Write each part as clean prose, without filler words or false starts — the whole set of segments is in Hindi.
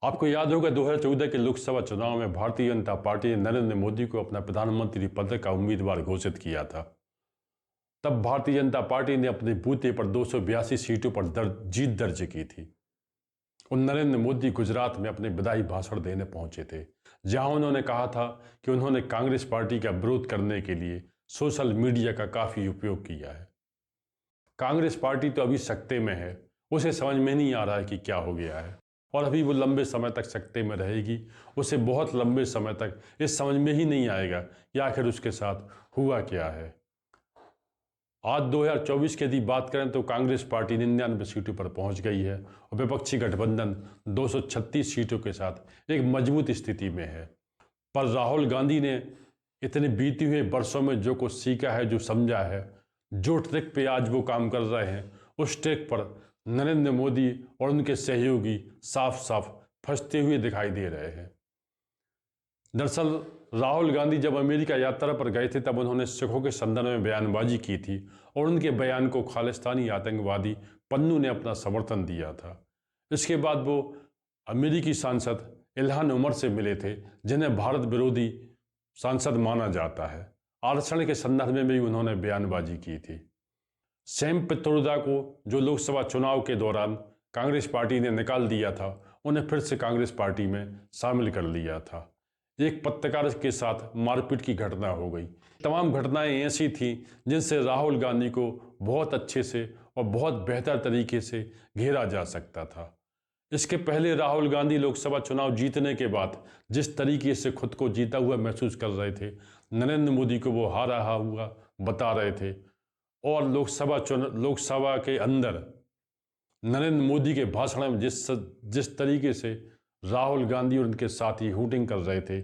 आपको याद होगा 2014 के लोकसभा चुनाव में भारतीय जनता पार्टी ने नरेंद्र मोदी को अपना प्रधानमंत्री पद का उम्मीदवार घोषित किया था। तब भारतीय जनता पार्टी ने अपने बूते पर 282 सीटों पर जीत दर्ज की थी और नरेंद्र मोदी गुजरात में अपने बधाई भाषण देने पहुंचे थे, जहां उन्होंने कहा था कि उन्होंने कांग्रेस पार्टी का विरोध करने के लिए सोशल मीडिया का काफी उपयोग किया है। कांग्रेस पार्टी तो अभी सत्ते में है, उसे समझ में नहीं आ रहा है कि क्या हो गया है और अभी वो लंबे समय तक सत्ते में रहेगी। उसे बहुत लंबे समय तक इस समझ में ही नहीं आएगा कि आखिर उसके साथ हुआ क्या है। आज 2024 की यदि बात करें तो कांग्रेस पार्टी 99 सीटों पर पहुंच गई है और विपक्षी गठबंधन 236 सीटों के साथ एक मजबूत स्थिति में है। पर राहुल गांधी ने इतने बीते हुए वर्षों में जो कुछ सीखा है, जो समझा है, जो ट्रिक पे आज वो काम कर रहे हैं, उस ट्रिक पर नरेंद्र मोदी और उनके सहयोगी साफ साफ फंसते हुए दिखाई दे रहे हैं। दरअसल राहुल गांधी जब अमेरिका यात्रा पर गए थे तब उन्होंने सिखों के संदर्भ में बयानबाजी की थी और उनके बयान को खालिस्तानी आतंकवादी पन्नू ने अपना समर्थन दिया था। इसके बाद वो अमेरिकी सांसद इल्हान उमर से मिले थे, जिन्हें भारत विरोधी सांसद माना जाता है। आरक्षण के संदर्भ में भी उन्होंने बयानबाजी की थी। सैम पित्रोदा को जो लोकसभा चुनाव के दौरान कांग्रेस पार्टी ने निकाल दिया था, उन्हें फिर से कांग्रेस पार्टी में शामिल कर लिया था। एक पत्रकार के साथ मारपीट की घटना हो गई। तमाम घटनाएं ऐसी थीं जिनसे राहुल गांधी को बहुत अच्छे से और बहुत बेहतर तरीके से घेरा जा सकता था। इसके पहले राहुल गांधी लोकसभा चुनाव जीतने के बाद जिस तरीके से खुद को जीता हुआ महसूस कर रहे थे, नरेंद्र मोदी को वो हारा हुआ बता रहे थे और लोकसभा के अंदर नरेंद्र मोदी के भाषण में जिस तरीके से राहुल गांधी और उनके साथी हूटिंग कर रहे थे,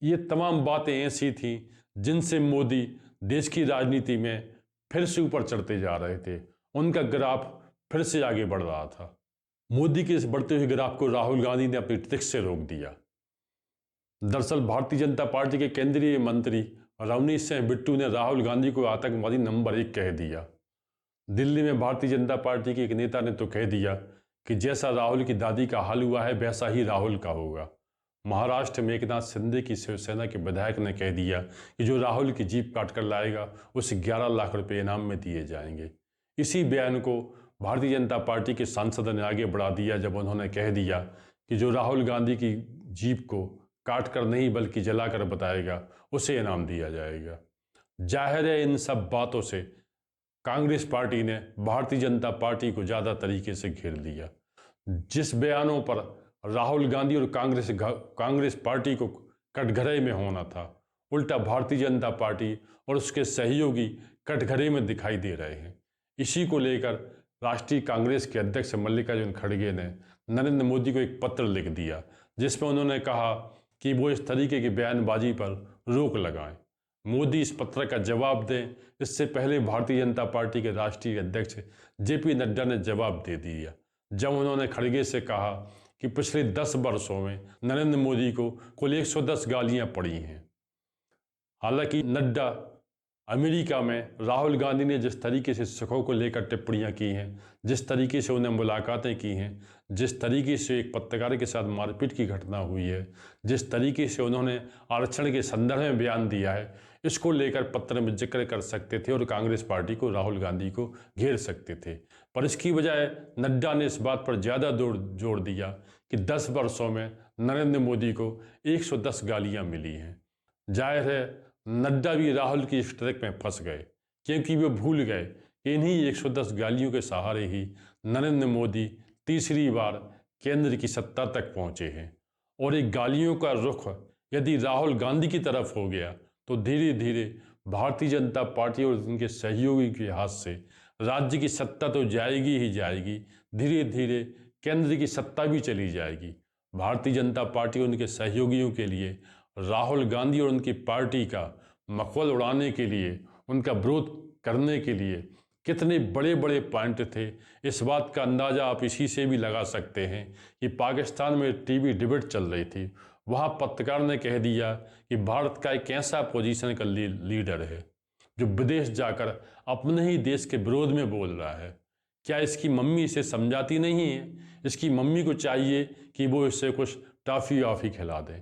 ये तमाम बातें ऐसी थीं जिनसे मोदी देश की राजनीति में फिर से ऊपर चढ़ते जा रहे थे। उनका ग्राफ फिर से आगे बढ़ रहा था। मोदी के इस बढ़ते हुए ग्राफ को राहुल गांधी ने अपनी ट्रिक से रोक दिया। दरअसल भारतीय जनता पार्टी के केंद्रीय मंत्री रवनीश सिंह बिट्टू ने राहुल गांधी को आतंकवादी नंबर 1 कह दिया। दिल्ली में भारतीय जनता पार्टी के एक नेता ने तो कह दिया कि जैसा राहुल की दादी का हाल हुआ है वैसा ही राहुल का होगा। महाराष्ट्र में एकनाथ शिंदे की शिवसेना के विधायक ने कह दिया कि जो राहुल की जीप काट कर लाएगा उसे 11 लाख रुपए इनाम में दिए जाएंगे। इसी बयान को भारतीय जनता पार्टी के सांसद ने आगे बढ़ा दिया जब उन्होंने कह दिया कि जो राहुल गांधी की जीप को काट कर नहीं बल्कि जलाकर बताएगा उसे इनाम दिया जाएगा। जाहिर है इन सब बातों से कांग्रेस पार्टी ने भारतीय जनता पार्टी को ज़्यादा तरीके से घेर लिया। जिस बयानों पर राहुल गांधी और कांग्रेस पार्टी को कटघरे में होना था, उल्टा भारतीय जनता पार्टी और उसके सहयोगी कटघरे में दिखाई दे रहे हैं। इसी को लेकर राष्ट्रीय कांग्रेस के अध्यक्ष मल्लिकार्जुन खड़गे ने नरेंद्र मोदी को एक पत्र लिख दिया, जिसमें उन्होंने कहा कि वो इस तरीके की बयानबाजी पर रोक लगाएं। मोदी इस पत्र का जवाब दें, इससे पहले भारतीय जनता पार्टी के राष्ट्रीय अध्यक्ष जेपी नड्डा ने जवाब दे दिया जब उन्होंने खड़गे से कहा कि पिछले 10 वर्षों में नरेंद्र मोदी को कुल 110 गालियां पड़ी हैं। हालांकि नड्डा अमेरिका में राहुल गांधी ने जिस तरीके से सिखों को लेकर टिप्पणियां की हैं, जिस तरीके से उन्हें मुलाकातें की हैं, जिस तरीके से एक पत्रकार के साथ मारपीट की घटना हुई है, जिस तरीके से उन्होंने आरक्षण के संदर्भ में बयान दिया है, इसको लेकर पत्र में जिक्र कर सकते थे और कांग्रेस पार्टी को, राहुल गांधी को घेर सकते थे। पर इसकी बजाय नड्डा ने इस बात पर ज़्यादा जोर दिया कि 10 वर्षों में नरेंद्र मोदी को 110 गालियाँ मिली हैं। जाहिर है नड्डा भी राहुल की इस ट्रिक में फंस गए, क्योंकि वे भूल गए कि इन्हीं 110 गालियों के सहारे ही नरेंद्र मोदी तीसरी बार केंद्र की सत्ता तक पहुंचे हैं। और एक गालियों का रुख यदि राहुल गांधी की तरफ हो गया तो धीरे धीरे भारतीय जनता पार्टी और उनके सहयोगी के हाथ से राज्य की सत्ता तो जाएगी ही जाएगी, धीरे धीरे केंद्र की सत्ता भी चली जाएगी। भारतीय जनता पार्टी और उनके सहयोगियों के लिए राहुल गांधी और उनकी पार्टी का मखौल उड़ाने के लिए, उनका विरोध करने के लिए कितने बड़े बड़े पॉइंट थे, इस बात का अंदाज़ा आप इसी से भी लगा सकते हैं कि पाकिस्तान में टीवी डिबेट चल रही थी। वहाँ पत्रकार ने कह दिया कि भारत का एक ऐसा पोजीशन का लीडर है जो विदेश जाकर अपने ही देश के विरोध में बोल रहा है। क्या इसकी मम्मी इसे समझाती नहीं है? इसकी मम्मी को चाहिए कि वो इससे कुछ टॉफ़ी वाफ़ी खिला दें।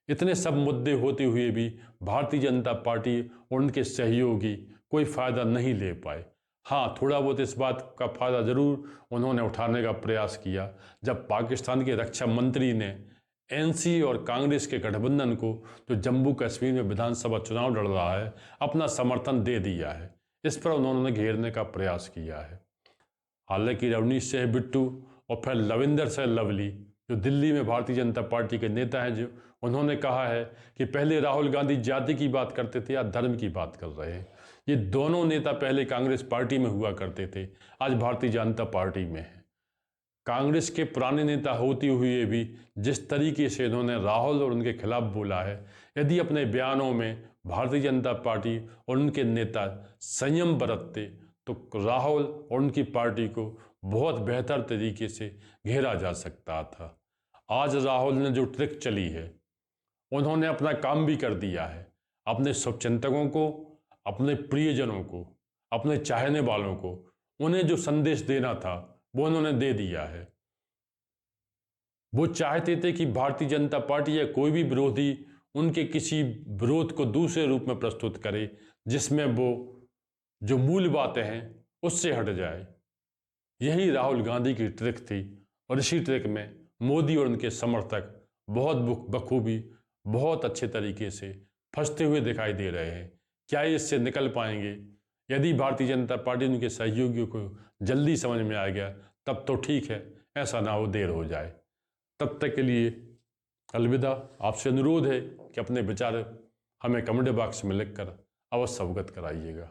इतने सब मुद्दे होते हुए भी भारतीय जनता पार्टी और उनके सहयोगी कोई फ़ायदा नहीं ले पाए। हाँ, थोड़ा बहुत इस बात का फ़ायदा ज़रूर उन्होंने उठाने का प्रयास किया जब पाकिस्तान के रक्षा मंत्री ने एनसी और कांग्रेस के गठबंधन को, जो जम्मू कश्मीर में विधानसभा चुनाव लड़ रहा है, अपना समर्थन दे दिया है। इस पर उन्होंने घेरने का प्रयास किया है। हालांकि रवनीश सिंह बिट्टू और फिर लविंदर सिंह लवली, जो दिल्ली में भारतीय जनता पार्टी के नेता हैं, जो उन्होंने कहा है कि पहले राहुल गांधी जाति की बात करते थे या धर्म की बात कर रहे हैं। ये दोनों नेता पहले कांग्रेस पार्टी में हुआ करते थे, आज भारतीय जनता पार्टी में है। कांग्रेस के पुराने नेता होते हुए भी जिस तरीके से इन्होंने राहुल और उनके खिलाफ बोला है, यदि अपने बयानों में भारतीय जनता पार्टी और उनके नेता संयम बरतते तो राहुल और उनकी पार्टी को बहुत बेहतर तरीके से घेरा जा सकता था। आज राहुल ने जो ट्रिक चली है, उन्होंने अपना काम भी कर दिया है। अपने शुभचिंतकों को, अपने प्रियजनों को, अपने चाहने वालों को, उन्हें जो संदेश देना था वो उन्होंने दे दिया है। वो चाहते थे कि भारतीय जनता पार्टी या कोई भी विरोधी उनके किसी विरोध को दूसरे रूप में प्रस्तुत करे जिसमें वो जो मूल बातें हैं उससे हट जाए। यही राहुल गांधी की ट्रिक थी और इसी ट्रिक में मोदी और उनके समर्थक बहुत बखूबी, बहुत अच्छे तरीके से फंसते हुए दिखाई दे रहे हैं। क्या ये इससे निकल पाएंगे? यदि भारतीय जनता पार्टी उनके सहयोगियों को जल्दी समझ में आ गया तब तो ठीक है, ऐसा ना हो देर हो जाए। तब तक के लिए अलविदा। आपसे अनुरोध है कि अपने विचार हमें कमेंट बॉक्स में लिखकर अवश्य अवगत कराइएगा।